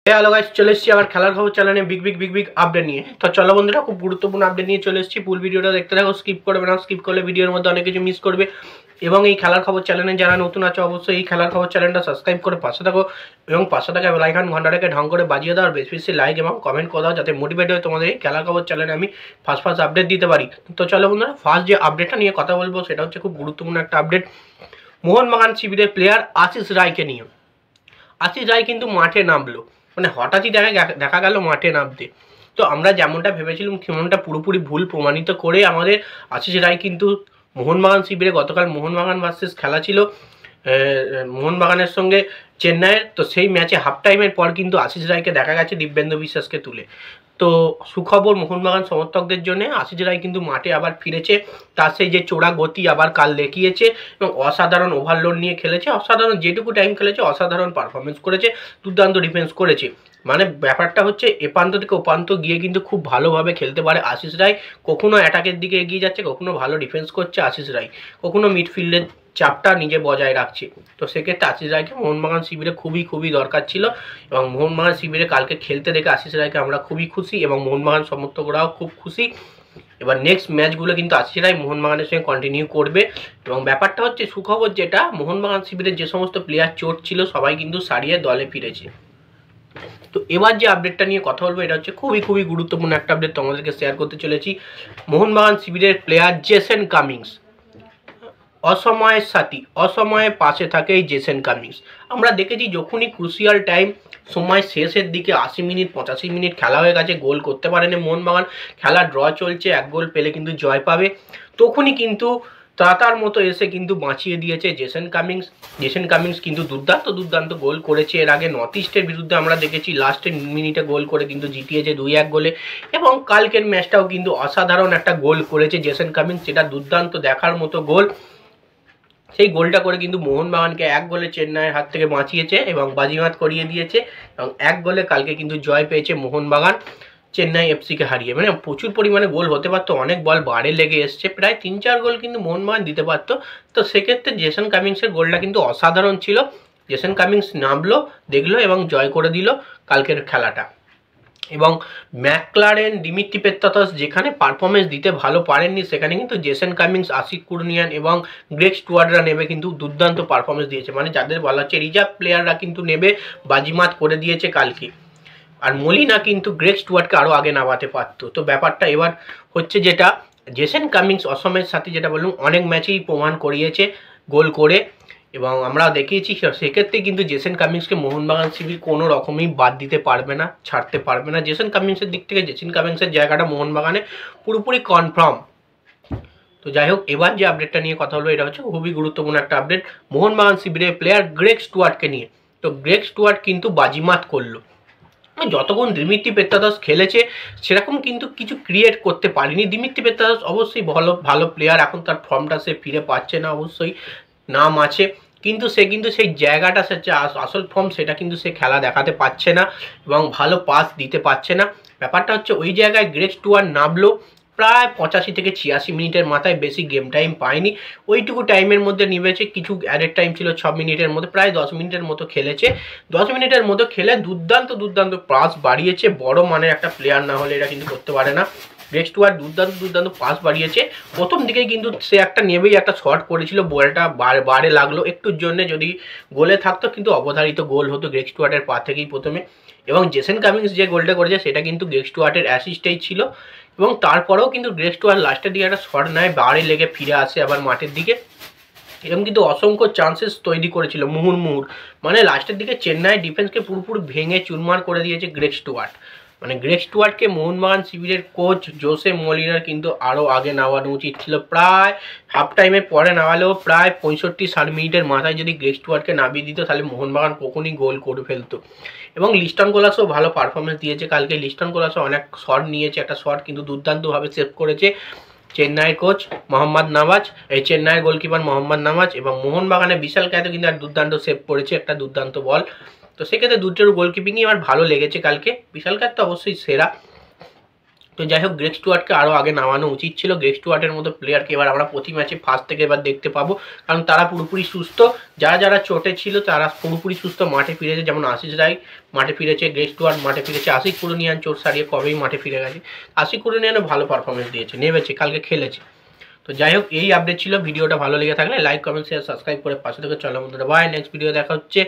Hello guys, চলে এসেছি আবার খেলার খবর চ্যানেলে বিগ বিগ আপডেট নিয়ে। তো চলো বন্ধুরা, খুব গুরুত্বপূর্ণ আপডেট নিয়ে চলে এসেছি। ফুল ভিডিওটা দেখতে থাকো, স্কিপ করবে না। স্কিপ করলে ভিডিওর মধ্যে অনেক কিছু মিস করবে। এবং এই খেলার খবর চ্যানেলে যারা নতুন আছে অবশ্যই এই খেলার খবর চ্যানেলটা সাবস্ক্রাইব করে পাশে থাকো এবং পাশে থাকা বেল আইকন ঘন্টাটাকে ঢং করে বাজিয়ে দাও। আর বেশি বেশি লাইক এবং কমেন্ট করে দাও, যাতে মোটিভেট হয় তোমাদের এই খেলার খবর চ্যানেলে আমি ফার্স্ট আপডেট দিতে পারি। তো চলো বন্ধুরা, ফার্স্ট যে আপডেটটা নিয়ে কথা বলবো সেটা হচ্ছে খুব গুরুত্বপূর্ণ একটা আপডেট। মোহনবাগান শিবিরের প্লেয়ার আশিস রায়কে নিয়ে। আশিস রায় কিন্তু মাঠে নামলো, মানে হঠাৎই দেখা গেল মাঠে নামতে। তো আমরা যেমনটা ভেবেছিলাম সেমনটা পুরোপুরি ভুল প্রমাণিত করে আমাদের আশিস রায় কিন্তু মোহনবাগান শিবিরে গতকাল মোহনবাগান ভার্সেস খেলা ছিল মোহনবাগানের সঙ্গে চেন্নাইয়ের। তো সেই ম্যাচে হাফ টাইমের পর কিন্তু আশিস রায়কে দেখা গেছে দিব্যেন্দু বিশ্বাসকে তুলে। তো সুখবর মোহনবাগান সমর্থকদের জন্য, আশিস রায় কিন্তু মাঠে আবার ফিরেছে। তার সেই যে চোরা গতি আবার কাল দেখিয়েছে এবং অসাধারণ ওভারলোড নিয়ে খেলেছে। অসাধারণ যেটুকু টাইম খেলেছে অসাধারণ পারফরমেন্স করেছে, দুর্দান্ত ডিফেন্স করেছে। মানে ব্যাপারটা হচ্ছে এপান্ত থেকে ওপান্ত গিয়ে কিন্তু খুব ভালোভাবে খেলতে পারে আশিস রায়। কখনো অ্যাটাকের দিকে এগিয়ে যাচ্ছে, কখনো ভালো ডিফেন্স করছে আশিস রায়, কখনো মিডফিল্ডের চাপটা নিজে বজায় রাখছে। তো সেক্ষেত্রে আশিস রায়কে মোহনবাগান শিবিরে খুবই দরকার ছিল এবং মোহনবাগান শিবিরে কালকে খেলতে দেখে আশিস রায়কে আমরা খুবই খুশি এবং মোহনবাগান সমর্থকরাও খুব খুশি। এবার নেক্সট ম্যাচগুলো কিন্তু আশিস রায় মোহনবাগানের সঙ্গে কন্টিনিউ করবে। এবং ব্যাপারটা হচ্ছে সুখবর যেটা, মোহনবাগান শিবিরের যে সমস্ত প্লেয়ার চোট ছিল সবাই কিন্তু সারিয়ে দলে ফিরেছে। তো এবার যে আপডেটটা নিয়ে কথা বলবো এটা হচ্ছে খুবই গুরুত্বপূর্ণ একটা আপডেট তোমাদেরকে শেয়ার করতে চলেছি। মোহনবাগান শিবিরের প্লেয়ার জেসন কামিংস, অসময়ের সাথী, অসময়ে পাশে থাকে এই জেসন কামিংস। আমরা দেখেছি যখনই ক্রুশিয়াল টাইম, সময় শেষের দিকে 80 মিনিট 85 মিনিট খেলা হয়ে গেছে, গোল করতে পারেনি মোহনবাগান, খেলা ড্র চলছে, এক গোল পেলে কিন্তু জয় পাবে, তখনই কিন্তু তার মতো এসে কিন্তু বাঁচিয়ে দিয়েছে জেসন কামিংস। জেসন কামিংস কিন্তু দুর্দান্ত গোল করেছে। এর আগে নর্থ ইস্টের বিরুদ্ধে আমরা দেখেছি লাস্টের মিনিটে গোল করে কিন্তু জিতিয়েছে 2-1 গোলে। এবং কালকের ম্যাচটাও কিন্তু অসাধারণ একটা গোল করেছে জেসন কামিংস, যেটা দুর্দান্ত দেখার মতো গোল। সেই গোলটা করে কিন্তু মোহনবাগানকে 1 গোলে চেন্নাইয়ের হাত থেকে বাঁচিয়েছে এবং বাজিমাত করিয়ে দিয়েছে। এবং 1 গোলে কালকে কিন্তু জয় পেয়েছে মোহনবাগান চেন্নাই এফসিকে হারিয়ে। মানে প্রচুর পরিমাণে গোল হতে পারতো, অনেক বল বারে লেগে এসছে, প্রায় 3-4 গোল কিন্তু মোহনবাগান দিতে পারতো। তো সেক্ষেত্রে জেসন কামিংসের গোলটা কিন্তু অসাধারণ ছিল। জেসন কামিংস নামলো, দেখলো এবং জয় করে দিল কালকের খেলাটা। এবং ম্যাকলারেন, দিমিত্রি পেত্রাতস যেখানে পারফরমেন্স দিতে ভালো পারেননি সেখানে কিন্তু জেসন কামিংস, আশিক কুরনিয়ান এবং গ্রেগ স্টুয়ার্টরা নেবে কিন্তু দুর্দান্ত পারফরমেন্স দিয়েছে। মানে যাদের বলা হচ্ছে রিজার্ভ প্লেয়াররা কিন্তু নেবে বাজিমাত করে দিয়েছে কালকে। আর মলিনা কিন্তু গ্রেগ স্টুয়ার্টকে আরও আগে নামাতে পারতো। তো ব্যাপারটা এবার হচ্ছে যেটা, জেসন কামিংস অসমের সাথে যেটা বললাম অনেক ম্যাচেই প্রমাণ করিয়েছে গোল করে এবং আমরা দেখিয়েছি। সেক্ষেত্রে কিন্তু জেসন কামিংসকে মোহনবাগান শিবির কোনো রকমই বাদ দিতে পারবে না, ছাড়তে পারবে না। জেসন কামিংসের দিক থেকে জেসন কামিংসের জায়গাটা মোহনবাগানে পুরোপুরি কনফার্ম। তো যাই হোক, এবার যে আপডেটটা নিয়ে কথা হলো এটা হচ্ছে খুবই গুরুত্বপূর্ণ একটা আপডেট মোহনবাগান শিবিরের প্লেয়ার গ্রেগ স্টুয়ার্টকে নিয়ে। তো গ্রেগ স্টুয়ার্ট কিন্তু বাজিমাত করলো। যতক্ষণ দিমিত্রি পেত্রাতস খেলেছে সেরকম কিন্তু কিছু ক্রিয়েট করতে পারেনি। দিমিত্রি পেত্রাতস অবশ্যই ভালো প্লেয়ার, এখন তার ফর্মটা সে ফিরে পাচ্ছে না, অবশ্যই নাম আছে, কিন্তু সে কিন্তু সেই জায়গাটা, সে আসল ফর্ম সেটা কিন্তু সে খেলা দেখাতে পারছে না এবং ভালো পাস দিতে পারছে না। ব্যাপারটা হচ্ছে ওই জায়গায় গ্রেগ স্টুয়ার্ট নামলো প্রায় 85 থেকে 86 মিনিটের মাথায়, বেশি গেম টাইম পায়নি। ওইটুকু টাইমের মধ্যে নিবেছে, কিছু অ্যাডেড টাইম ছিল 6 মিনিটের মধ্যে, প্রায় 10 মিনিটের মতো খেলেছে। 10 মিনিটের মতো খেলে দুর্দান্ত পাস বাড়িয়েছে। বড় মানের একটা প্লেয়ার না হলে এটা কিন্তু করতে পারে না। গ্রেগ স্টুয়ার্ট দুর্দান্ত পাস বাড়িয়েছে। প্রথম দিকে কিন্তু সে একটা নেবেই একটা শট করেছিল, বলটা বারে লাগলো একটুর জন্য, যদি গোলে থাকতো কিন্তু অবধারিত গোল হতো গ্রেগ স্টুয়ার্টের পা থেকেই প্রথমে। এবং জেসন কামিংস যে গোলটা করেছে সেটা কিন্তু গ্রেগ স্টুয়ার্টের অ্যাসিস্টেই ছিল। এবং তারপরেও কিন্তু গ্রেগ স্টুয়ার্ট লাস্টের দিকে একটা শট নেয়, বারে লেগে ফিরে আসে আবার মাঠের দিকে। এরকম কিন্তু অসংখ্য চান্সেস তৈরি করেছিল মুহুর্মুহুর। মানে লাস্টের দিকে চেন্নাই ডিফেন্সকে পুরোপুরি ভেঙে চুরমার করে দিয়েছে গ্রেগ স্টুয়ার্ট। মানে গ্রেগ স্টুয়ার্টকে মোহনবাগান শিবিরের কোচ জোসে মলিনার কিন্তু আরও আগে নামানো উচিত ছিল। প্রায় হাফ টাইমের পরে নামালেও প্রায় 65-60 মিনিটের মাথায় যদি গ্রেগ স্টুয়ার্টকে নামিয়ে দিত তাহলে মোহনবাগান কখনই গোল করে ফেলতো। এবং লিস্টন কোলাসও ভালো পারফরমেন্স দিয়েছে কালকে। লিস্টন কোলাসও অনেক শট নিয়েছে, একটা শট কিন্তু দুর্দান্তভাবে সেভ করেছে চেন্নাইয়ের কোচ মোহাম্মদ নওয়াজ, এই চেন্নাইয়ের গোলকিপার মোহাম্মদ নওয়াজ। এবং মোহনবাগানের বিশাল ক্যাথও কিন্তু আর দুর্দান্ত সেভ করেছে একটা দুর্দান্ত বল। তো সেক্ষেত্রে দুটোর গোলকিপিংই আমার ভালো লেগেছে কালকে। বিশাল ক্যাথ তো অবশ্যই সেরা। তো যাই হোক, গ্রেগ স্টুয়ার্টকে আরও আগে নামানো উচিত ছিল। গ্রেগ স্টুয়ার্টের মতো প্লেয়ারকে এবার আমরা প্রতি ম্যাচে ফার্স্ট থেকে এবার দেখতে পাবো, কারণ তারা পুরোপুরি সুস্থ। যারা যারা চোটে ছিল তারা পুরোপুরি সুস্থ, মাঠে ফিরেছে। যেমন আশিস রায় মাঠে ফিরেছে, গ্রেগ স্টুয়ার্ট মাঠে ফিরেছে, আশিক কুরুনিয়ান চোট সারিয়ে কবেই মাঠে ফিরে গেছে। আশিক কুরুনিয়ানও ভালো পারফরমেন্স দিয়েছে, নেমেছে, কালকে খেলেছে। তো যাই হোক, এই আপডেট ছিল। ভিডিওটা ভালো লেগে থাকলে লাইক, কমেন্ট, শেয়ার, সাবস্ক্রাইব করে পাশে থেকে চলো বন্ধুরা, বাই। নেক্সট ভিডিও দেখা হচ্ছে।